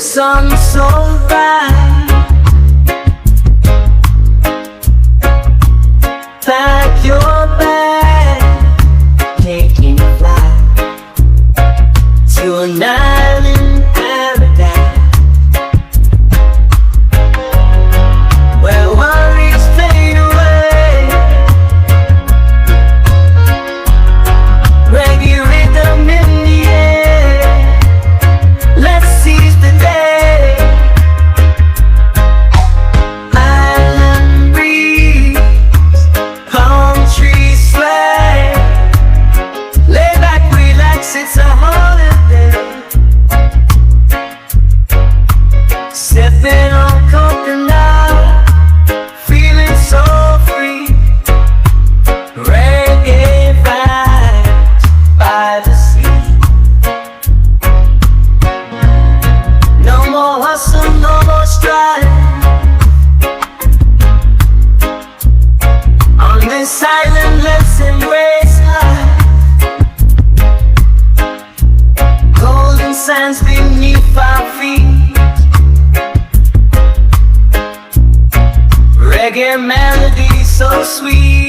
sun's so bright, pack your bag, taking flight to an island paradise, where worries fade away. Reggae rhythm in the air, let's seize the day. Island breeze, palm trees sway, lay back, relax, it's a holiday. Sipping on coconut, feeling so free. Reggae vibes by the sea. No more hustle, no more strife. On this island, let's embrace life. Golden sands beneath our feet. Reggae melody so sweet.